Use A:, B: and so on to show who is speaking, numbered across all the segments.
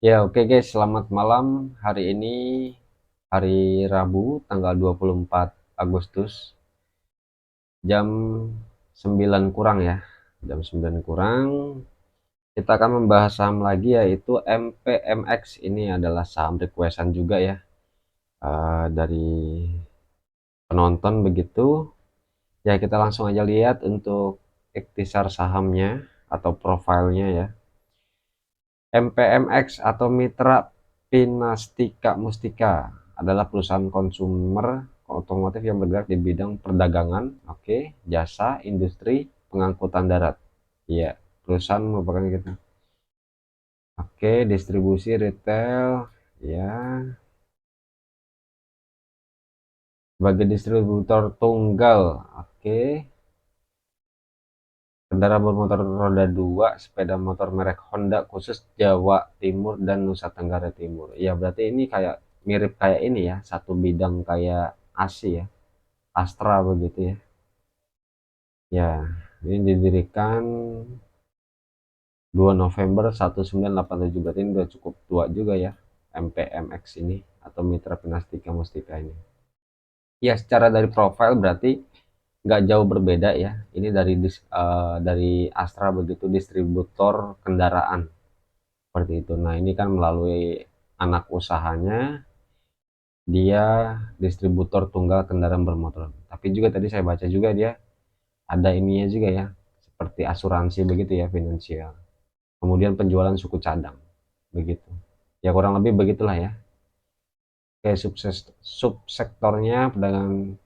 A: Ya, oke guys, selamat malam. Hari ini hari Rabu, tanggal 24 Agustus, jam 9 kurang ya. Jam 9 kurang, kita akan membahas saham lagi yaitu MPMX. Ini adalah saham requestan juga ya, dari penonton begitu. Ya, kita langsung aja lihat untuk ikhtisar sahamnya atau profilnya ya. MPMX atau Mitra Pinastika Mustika adalah perusahaan konsumer otomotif yang bergerak di bidang perdagangan, oke, jasa, industri, pengangkutan darat. Iya, perusahaan merupakan gitu. Oke, distribusi retail, ya, sebagai distributor tunggal, oke, kendaraan bermotor roda 2, sepeda motor merek Honda khusus Jawa Timur dan Nusa Tenggara Timur. Ya, berarti ini kayak mirip kayak ini ya, satu bidang kayak ASI ya, Astra begitu ya. Ya, ini didirikan 2 November 1987, berarti ini udah cukup tua juga ya, MPMX ini atau Mitra Pinastika Mustika ini. Ya, secara dari profil berarti nggak jauh berbeda ya. Ini dari Astra begitu, distributor kendaraan seperti itu. Nah, ini kan melalui anak usahanya, dia distributor tunggal kendaraan bermotor. Tapi juga tadi saya baca juga dia ada ininya juga ya, seperti asuransi begitu ya, finansial. Kemudian penjualan suku cadang begitu. Ya kurang lebih begitulah ya. Oke, subsektornya perdagangan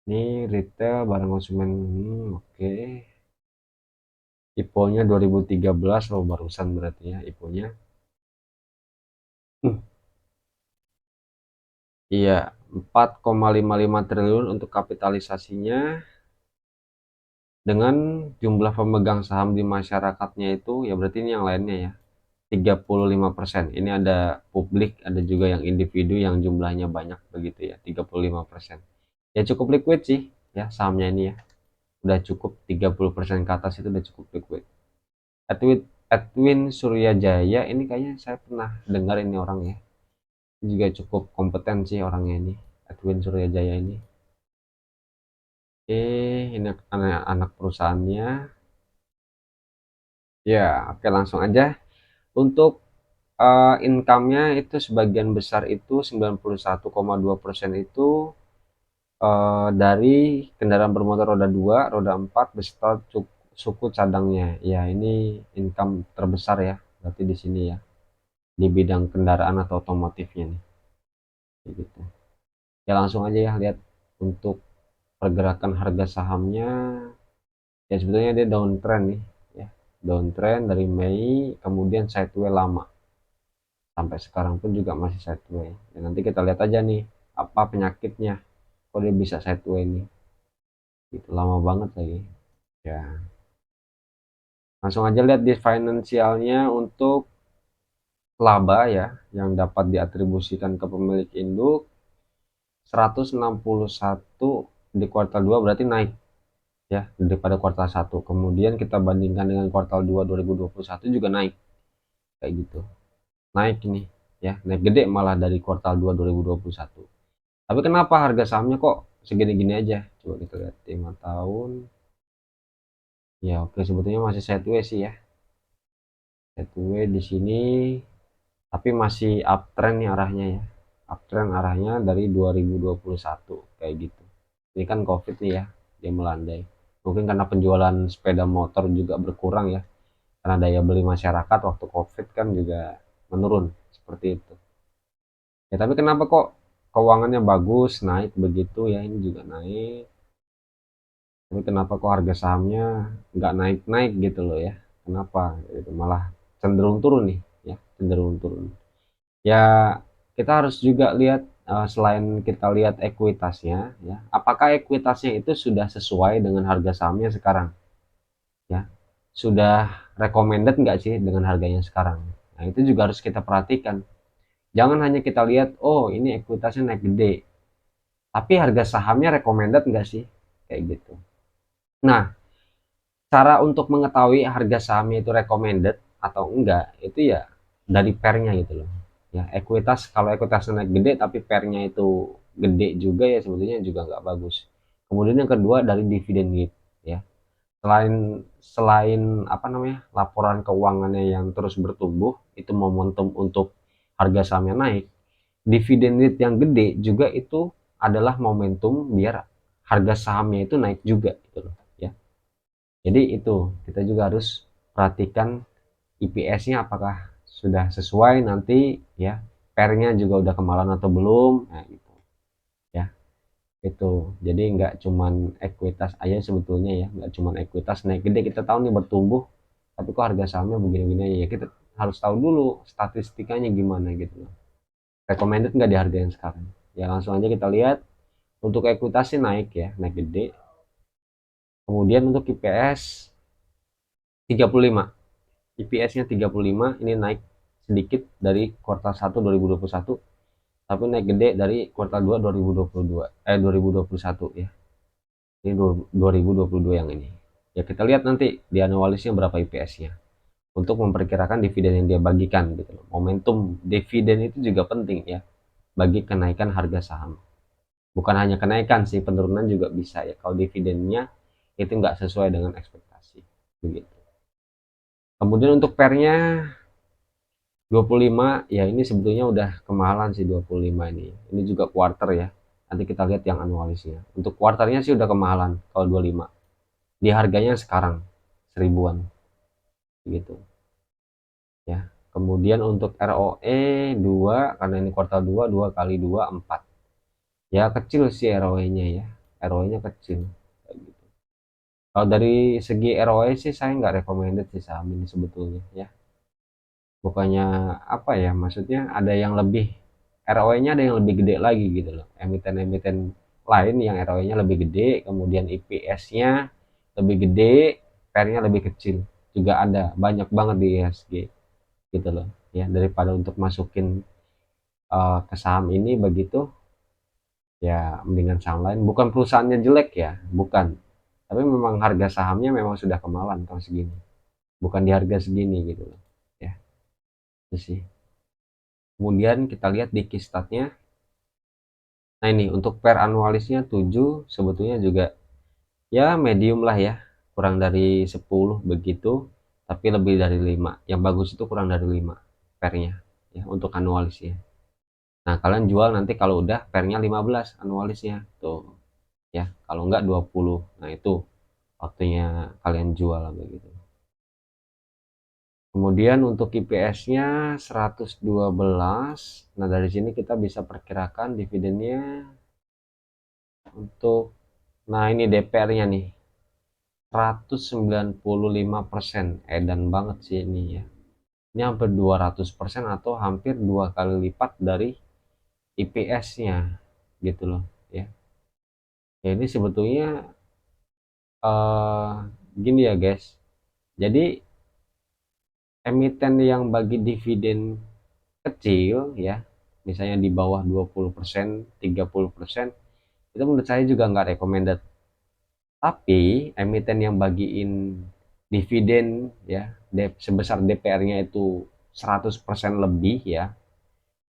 A: ini retail barang konsumen. Oke. IPO-nya 2013 loh, barusan berarti ya IPO-nya. Iya, 4,55 triliun untuk kapitalisasinya, dengan jumlah pemegang saham di masyarakatnya itu ya berarti ini yang lainnya ya. 35%. Ini ada publik, ada juga yang individu yang jumlahnya banyak begitu ya, 35%. Ya cukup liquid sih ya sahamnya ini ya. Udah cukup 30% ke atas itu udah cukup liquid. Edwin, Edwin Suryajaya ini kayaknya saya pernah dengar ini orang ya. Ini juga cukup kompeten sih orangnya ini. Edwin Suryajaya ini. Ini anak perusahaannya. Ya, oke langsung aja. Untuk income-nya itu sebagian besar itu 91,2% itu dari kendaraan bermotor roda 2, roda 4 beserta suku cadangnya. Ya, ini income terbesar ya, berarti di sini ya, di bidang kendaraan atau otomotifnya nih. Gitu. Ya langsung aja ya lihat untuk pergerakan harga sahamnya. Ya sebetulnya dia downtrend nih, ya. Downtrend dari Mei, kemudian sideways lama. Sampai sekarang pun juga masih sideways. Ya, nanti kita lihat aja nih apa penyakitnya. Kok dia bisa sideways nih? Gitu lama banget lagi. Ya, langsung aja lihat di finansialnya untuk laba ya yang dapat diatribusikan ke pemilik induk 161 di kuartal 2 berarti naik ya daripada kuartal 1. Kemudian kita bandingkan dengan kuartal 2 2021 juga naik kayak gitu. Naik ini ya, naik gede malah dari kuartal 2 2021. Tapi kenapa harga sahamnya kok segini-gini aja? Coba kita lihat 5 tahun. Ya oke, sebetulnya masih sideways sih ya. Sideways di sini tapi masih uptrend nih arahnya ya. Uptrend arahnya dari 2021 kayak gitu. Ini kan Covid nih ya, dia melandai. Mungkin karena penjualan sepeda motor juga berkurang ya. Karena daya beli masyarakat waktu Covid kan juga menurun seperti itu. Ya tapi kenapa kok keuangannya bagus, naik begitu ya, ini juga naik. Tapi kenapa kok harga sahamnya nggak naik-naik gitu loh ya? Kenapa? Itu malah cenderung turun nih ya, cenderung turun. Ya, kita harus juga lihat, selain kita lihat ekuitasnya ya, apakah ekuitasnya itu sudah sesuai dengan harga sahamnya sekarang ya? Sudah recommended nggak sih dengan harganya sekarang? Nah, itu juga harus kita perhatikan. Jangan hanya kita lihat, oh ini ekuitasnya naik gede, tapi harga sahamnya recommended nggak sih? Kayak gitu. Nah, cara untuk mengetahui harga sahamnya itu recommended atau enggak, itu ya dari pairnya gitu loh ya. Ekuitas, kalau ekuitasnya naik gede tapi pairnya itu gede juga ya sebetulnya juga nggak bagus. Kemudian yang kedua dari dividen yield ya. Selain selain apa namanya, laporan keuangannya yang terus bertumbuh, itu momentum untuk harga sahamnya naik. Dividen yield yang gede juga itu adalah momentum biar harga sahamnya itu naik juga gitu loh ya. Jadi itu kita juga harus perhatikan IPS-nya apakah sudah sesuai nanti ya, pairnya juga udah kemalan atau belum, nah gitu ya. Itu jadi nggak cuman ekuitas aja sebetulnya ya, nggak cuman ekuitas naik gede kita tahu nih bertumbuh, tapi kok harga sahamnya begini-begini aja ya, kita harus tahu dulu statistikanya gimana gitu loh. Recommended nggak di harga yang sekarang ya. Langsung aja kita lihat untuk ekuitas sih naik ya, naik gede. Kemudian untuk IPS 35, IPS-nya 35 ini naik sedikit dari kuartal 1 2021, tapi naik gede dari kuartal 2 2022 2021 ya. Ini 2022 yang ini. Ya kita lihat nanti di analisnya berapa IPS-nya untuk memperkirakan dividen yang dia bagikan gitu loh. Momentum dividen itu juga penting ya bagi kenaikan harga saham. Bukan hanya kenaikan sih, penurunan juga bisa ya kalau dividennya itu nggak sesuai dengan ekspektasi begitu. Kemudian untuk pairnya 25 ya, ini sebetulnya udah kemahalan sih 25 ini. Ini juga quarter ya. Nanti kita lihat yang anualisnya. Untuk kuarternya sih udah kemahalan kalau 25. Di harganya sekarang seribuan gitu ya. Kemudian untuk ROE 2 karena ini kuartal 2, 2 kali 2 4. Ya kecil sih ROE-nya ya. ROE-nya kecil. Gitu. Kalau dari segi ROE sih saya nggak recommended sih saham ini sebetulnya ya. Bukannya apa ya, maksudnya ada yang lebih ROE-nya ada yang lebih gede lagi gitu loh. Emiten-emiten lain yang ROE-nya lebih gede, kemudian IPS-nya lebih gede, PER-nya lebih kecil. Juga ada banyak banget di IHSG gitu loh. Ya, daripada untuk masukin ke saham ini begitu, ya mendingan saham lain. Bukan perusahaannya jelek ya, bukan. Tapi memang harga sahamnya memang sudah kemalan kalau segini. Bukan di harga segini gitu loh. Ya, itu sih. Kemudian kita lihat di key statnya. Nah ini untuk per anualisnya 7 sebetulnya juga ya medium lah ya. Kurang dari 10 begitu. Tapi lebih dari 5. Yang bagus itu kurang dari 5 pernya ya untuk anualisnya. Nah kalian jual nanti kalau udah pernya 15 anualisnya. Tuh ya. Kalau enggak 20. Nah itu waktunya kalian jual begitu. Kemudian untuk IPS-nya 112. Nah dari sini kita bisa perkirakan dividennya untuk, nah ini DPR-nya nih 195%, edan banget sih ini ya. Ini hampir 200% atau hampir 2 kali lipat dari IPS-nya gitu loh ya. Ya ini sebetulnya eh gini ya guys. Jadi emiten yang bagi dividen kecil ya, misalnya di bawah 20%, 30%, itu menurut saya juga nggak recommended. Tapi emiten yang bagiin dividen ya sebesar DPR-nya itu 100% lebih ya,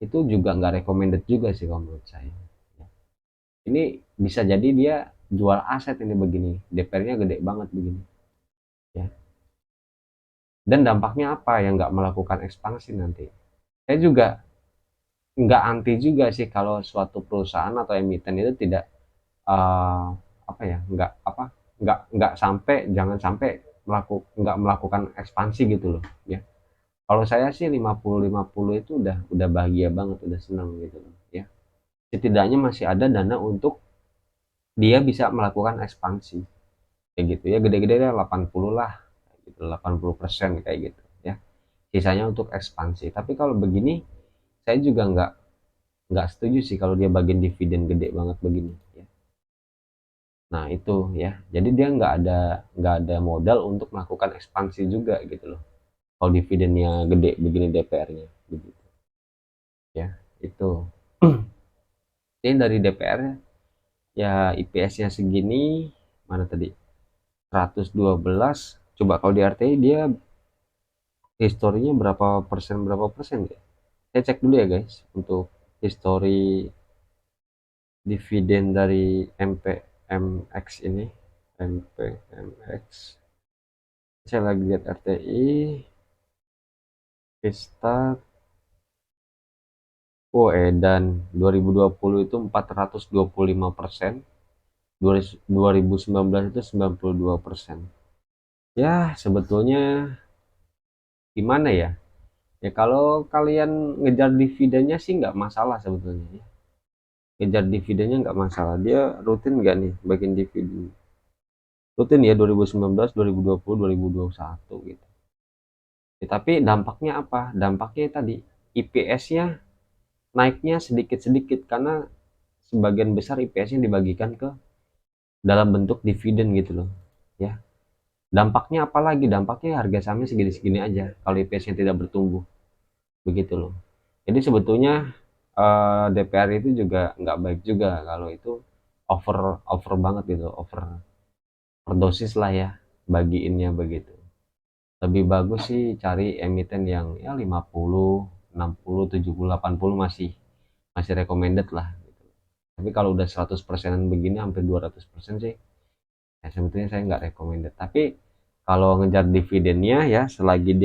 A: itu juga nggak recommended juga sih kalau menurut saya. Ini bisa jadi dia jual aset ini begini, DPR-nya gede banget begini ya. Dan dampaknya apa, yang nggak melakukan ekspansi nanti. Saya juga nggak anti juga sih kalau suatu perusahaan atau emiten itu tidak uh, apa ya, nggak sampai, jangan sampai nggak melakukan ekspansi gitu loh ya. Kalau saya sih 50-50 itu udah bahagia banget, udah senang gitu loh ya. Setidaknya masih ada dana untuk dia bisa melakukan ekspansi kayak gitu ya. Gede-gede 80 lah gitu, 80% kayak gitu ya, sisanya untuk ekspansi. Tapi kalau begini saya juga nggak setuju sih kalau dia bagian dividen gede banget begini ya. Nah itu ya, jadi dia nggak ada modal untuk melakukan ekspansi juga gitu loh kalau dividennya gede begini DPR-nya begitu ya. Itu ini dari DPR ya. IPS-nya segini, mana tadi 112, coba kalau di RTI dia historinya berapa persen ya, saya cek dulu ya guys untuk histori dividen dari MPMX ini. MPMX, saya lagi lihat RTI Vista. Oh, dan 2020 itu 425%, 2019 itu 92%. Ya, sebetulnya gimana ya? Ya kalau kalian ngejar dividennya sih nggak masalah sebetulnya ya. Ngejar dividennya nggak masalah. Dia rutin nggak nih bagian dividen? Rutin ya 2019, 2020, 2021 gitu. Ya, tapi dampaknya apa? Dampaknya tadi IPS-nya naiknya sedikit-sedikit karena sebagian besar IPS-nya dibagikan ke dalam bentuk dividen gitu loh. Ya. Dampaknya apa lagi? Dampaknya harga sahamnya segini-segini aja kalau IPS-nya tidak bertumbuh. Begitu loh. Jadi sebetulnya DPR itu juga nggak baik juga kalau itu over over banget gitu, overdosis lah ya bagiinnya begitu. Lebih bagus sih cari emiten yang ya 50, 60, 70, 80 masih masih recommended lah gitu. Tapi kalau udah 100 persenan begini hampir 200% sih ya sebetulnya saya nggak recommended. Tapi kalau ngejar dividennya ya selagi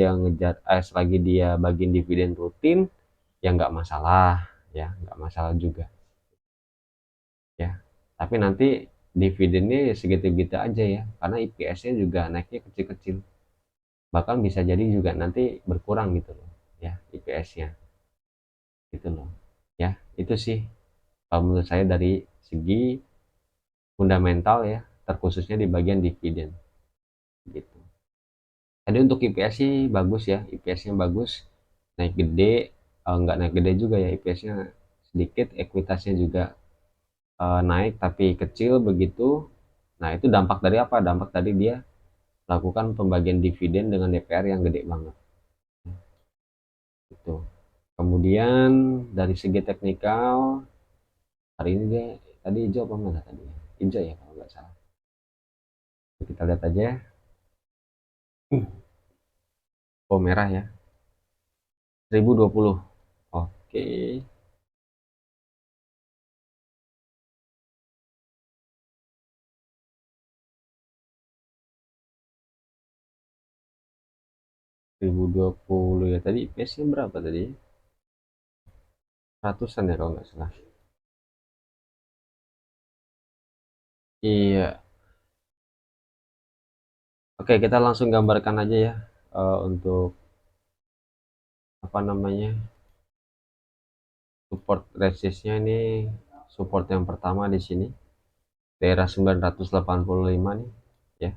A: dia bagiin dividen rutin ya nggak masalah, ya nggak masalah juga ya. Tapi nanti dividennya ya segitu-gitu aja ya karena IPS-nya juga naiknya kecil-kecil, bahkan bisa jadi juga nanti berkurang gitu loh ya IPS-nya gitu loh ya. Itu sih kalau menurut saya dari segi fundamental ya, terkhususnya di bagian dividen gitu. Tadi untuk IPS sih bagus ya, IPS-nya bagus, naik gede, nggak naik gede juga ya, IPS-nya sedikit, ekuitasnya juga naik tapi kecil begitu. Nah itu dampak dari apa? Dampak dari dia lakukan pembagian dividen dengan DPR yang gede banget. Itu. Kemudian dari segi teknikal, hari ini dia tadi hijau apa mana tadi? Hijau ya kalau nggak salah. Kita lihat aja. Oh merah ya, 1020. Oke, 1020 ya tadi IPS-nya berapa tadi? Ratusan ya kalau nggak salah. Iya, oke kita langsung gambarkan aja ya untuk apa namanya support resistnya ini. Support yang pertama di sini daerah 985 nih ya.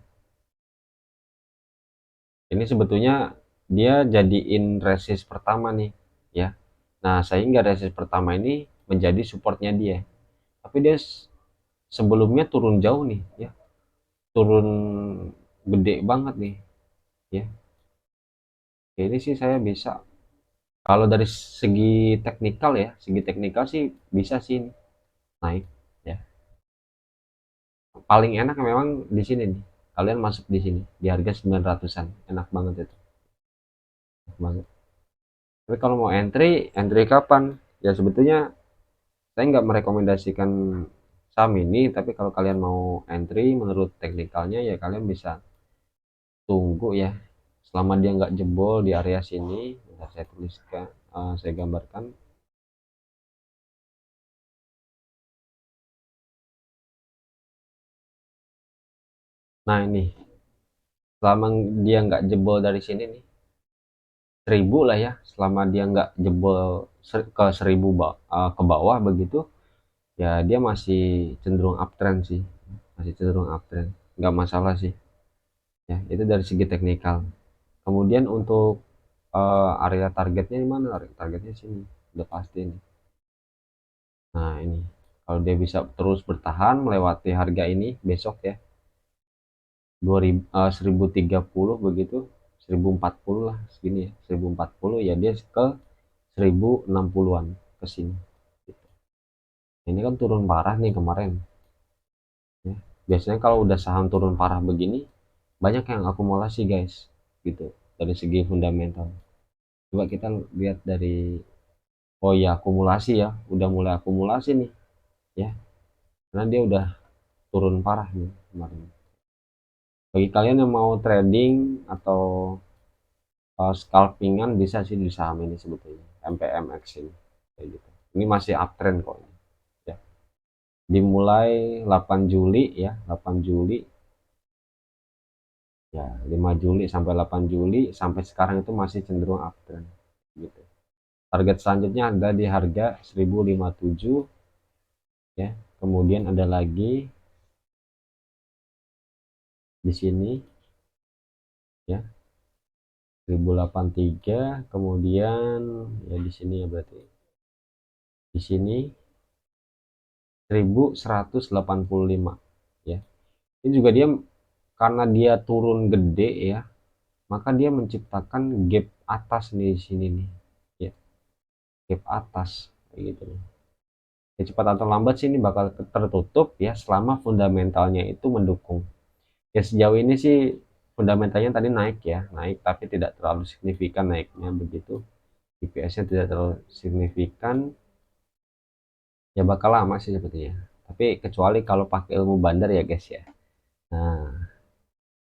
A: Ini sebetulnya dia jadiin resist pertama nih ya. Nah sehingga resist pertama ini menjadi supportnya dia. Tapi dia sebelumnya turun jauh nih ya, turun gede banget nih ya. Ini sih saya bisa, kalau dari segi teknikal ya, segi teknikal sih bisa sih naik ya. Paling enak memang di sini nih. Kalian masuk di sini di harga 900-an. Enak banget itu. Enak banget. Tapi kalau mau entry kapan? Ya sebetulnya saya nggak merekomendasikan saham ini, tapi kalau kalian mau entry menurut teknikalnya ya kalian bisa tunggu ya. Selama dia nggak jebol di area sini, bisa saya tuliskan, saya gambarkan. Nah ini, selama dia nggak jebol dari sini nih, 1000 lah ya, selama dia nggak jebol ke 1000 ke bawah begitu ya dia masih cenderung uptrend sih, masih cenderung uptrend, nggak masalah sih ya. Itu dari segi teknikal. Kemudian untuk area targetnya di mana? Area targetnya sini udah pasti nih. Nah ini kalau dia bisa terus bertahan melewati harga ini besok ya 2000, 1030 begitu, 1040 lah segini ya, 1040 ya dia ke 1060-an ke sini. Ini kan turun parah nih kemarin ya. Biasanya kalau udah saham turun parah begini banyak yang akumulasi guys gitu. dari segi fundamental. Coba kita lihat dari, oh ya, akumulasi ya, udah mulai akumulasi nih ya, karena dia udah turun parah nih kemarin. Bagi kalian yang mau trading atau scalpingan, bisa sih di saham ini sebetulnya, MPMX ini kayak gitu. Ini masih uptrend kok ya. Dimulai 8 Juli ya, 8 Juli ya, 5 Juli sampai 8 Juli sampai sekarang itu masih cenderung uptrend gitu. Target selanjutnya ada di harga 1057 ya. Kemudian ada lagi di sini ya, 1083, kemudian ya di sini ya, berarti di sini 1185 ya. Ini juga dia, karena dia turun gede ya, maka dia menciptakan gap atas nih di sini nih ya, gap atas kayak gitu nih. Ya, cepat atau lambat sih ini bakal tertutup ya, selama fundamentalnya itu mendukung. Ya sejauh ini sih fundamentalnya tadi naik ya, naik tapi tidak terlalu signifikan naiknya begitu. IPS-nya tidak terlalu signifikan, ya bakal lama sih sepertinya. Tapi kecuali kalau pakai ilmu bandar ya guys ya. Nah,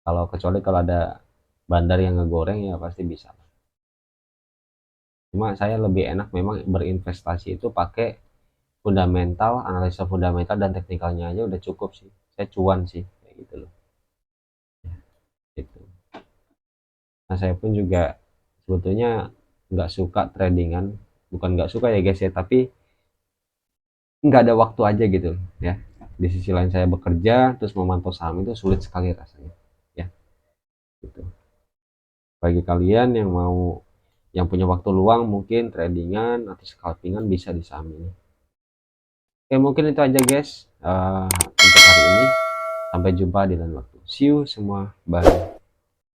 A: kalau kecuali kalau ada bandar yang ngegoreng ya pasti bisa. Cuma saya lebih enak memang berinvestasi itu pakai fundamental, analisa fundamental dan teknikalnya aja udah cukup sih. Saya cuan sih kayak gitu loh. Ya, gitu. Nah, saya pun juga sebetulnya nggak suka tradingan, bukan nggak suka ya guys ya, tapi nggak ada waktu aja gitu ya. Di sisi lain saya bekerja, terus memantau saham itu sulit sekali rasanya ya gitu. Bagi kalian yang mau, yang punya waktu luang, mungkin tradingan atau scalpingan, bisa di saham ini. Oke, mungkin itu aja guys untuk hari ini. Sampai jumpa di lain waktu. See you semua, bye.